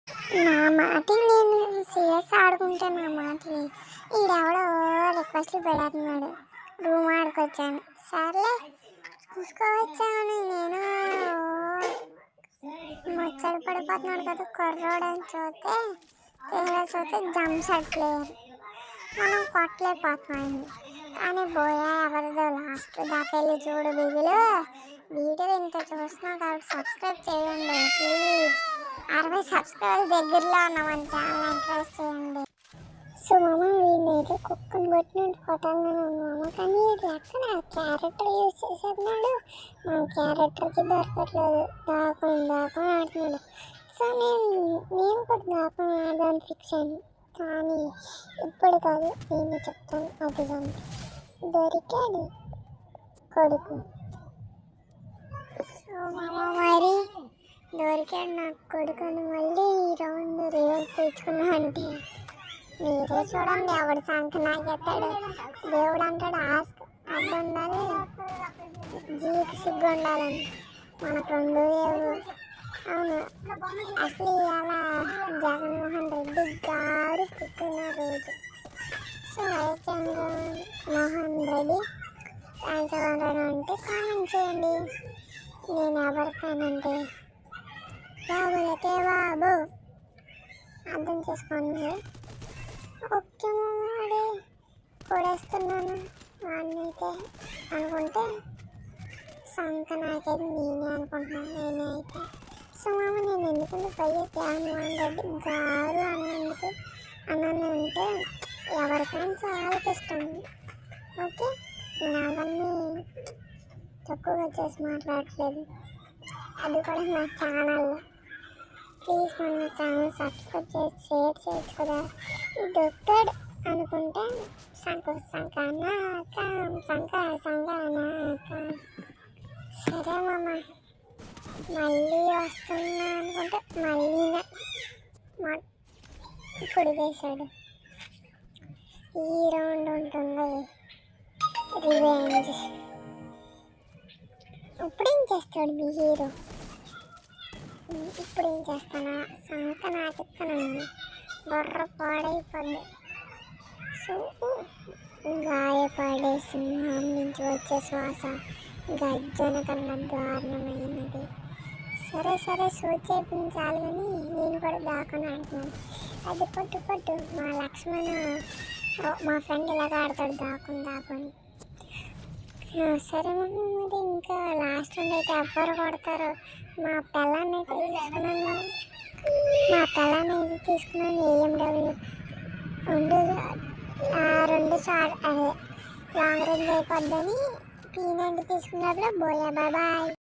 నా మాట నేను సిఎస్ ఆడుకుంటే నా మాటని ఈడెవడో రిక్వెస్ట్లు పెడుతున్నాడు. రూమ్ ఆడుకొచ్చాను, సర్లే చూసుకోవచ్చాను. నేను ముచ్చట పడిపోతున్నాడు కదా కుర్రోడని చూస్తే జంప్ ప్లేయర్ మనం కొట్టలేకపోతున్నాం. కానీ బోయా ఎవరిదో లాస్ట్ దాకా వెళ్ళి చూడు బిగులు. వీడియో ఇంత చూస్తున్నావు కాబట్టి సబ్స్క్రైబ్ చేయండి ప్లీజ్. 60 సబ్స్క్రైబర్స్ దగ్గరలో ఉన్నామని ఛానల్ ఎంకరేజ్ చేయండి. సో మామ వీడినైతే కుక్కను కొట్టినట్టు కొట్టాలని ఉన్నాము, కానీ ఇది ఎక్కడ క్యారెక్టర్ యూజ్ చేసేస్తున్నాడు. మన క్యారెక్టర్కి దొరకట్లేదు, దాకుని ఆడుతున్నాడు. సో నేను కూడా దాకుని ఆడదాన్ని ఫిక్స్ అయ్యాను, కానీ ఇప్పుడు కాదు, నేను చెప్తాను. అది కానీ దొరికాడు కొడుకు. సో మామ మరి దొరికాడు నాకు కొడుకుని. మళ్ళీ ఈ రౌండ్ రివెంజ్ తెచ్చుకున్నా అంటే మీరే చూడండి ఎవడి సంఖ్య నాకెత్తాడు. దేవుడు అంటాడు ఆస్క్ అది ఉండాలి, జీకి సిగ్గు ఉండాలని. మనకు 2 లేవు. అవును, అసలు ఇవాళ జగన్మోహన్ రెడ్డి గారు పుట్టిన రోజు. సో జగన్మోహన్ రెడ్డి అంటే కామెంట్ చేయండి. నేను ఎవరికానంటే బాబులకే బాబు, అర్థం చేసుకోండి. ఓకే మామాడి కొడేస్తున్నాను వాడిని అయితే అనుకుంటే సంక నాకైతే నేనే అనుకుంటున్నాను. నేనే అయితే సో మామ నేను ఎందుకంటే పయ్య జగన్మోహన్ రెడ్డి గారు అన్నందుకు అన్నాను అంటే ఎవరికైనా చాలా ఇష్టం. ఓకే, నేను అవన్నీ తక్కువగా చేసి మాట్లాడట్లేదు. అది కూడా నా ఛానల్లో ప్లీజ్ మన ఛానల్ సబ్స్క్రైబ్ చేసి షేర్ చేయొచ్చు కదా. దొక్కడ్ అనుకుంటే సంక సరే మామ మళ్ళీ వస్తున్నా అనుకుంటే మళ్ళీ ఇప్పుడు వేశాడు. ఈ రౌండ్ ఉంటుంది రివెంజ్. ఇప్పుడేం చేస్తాడు మీ హీరో? ఇప్పుడేం చేస్తానా? సంక నాకెత్తానండి, బొర్ర పాడైపోద్ది. సో గాయపడే సింహం నుంచి వచ్చే శ్వాస గర్జన కన్నా దారుణమైనది. సరే సూచేపించాలి కానీ నేను కూడా దాకొని ఆడుతున్నాను. అది పట్టు మా లక్ష్మణ మా ఫ్రెండ్ ఇలాగ ఆడతాడు దాకొని. సరే మరి ఇంకా లాస్ట్ నుండి అయితే ఎవ్వరు కొడతారు. మా పిల్లాన్ని తీసుకున్నాను ఏఎండబ్ల్యూ 2 షార్ట్ అదే లాంగ్ రేంజ్ అయిపోద్దని P90 తీసుకున్నప్పుడు బోయా బాయ్.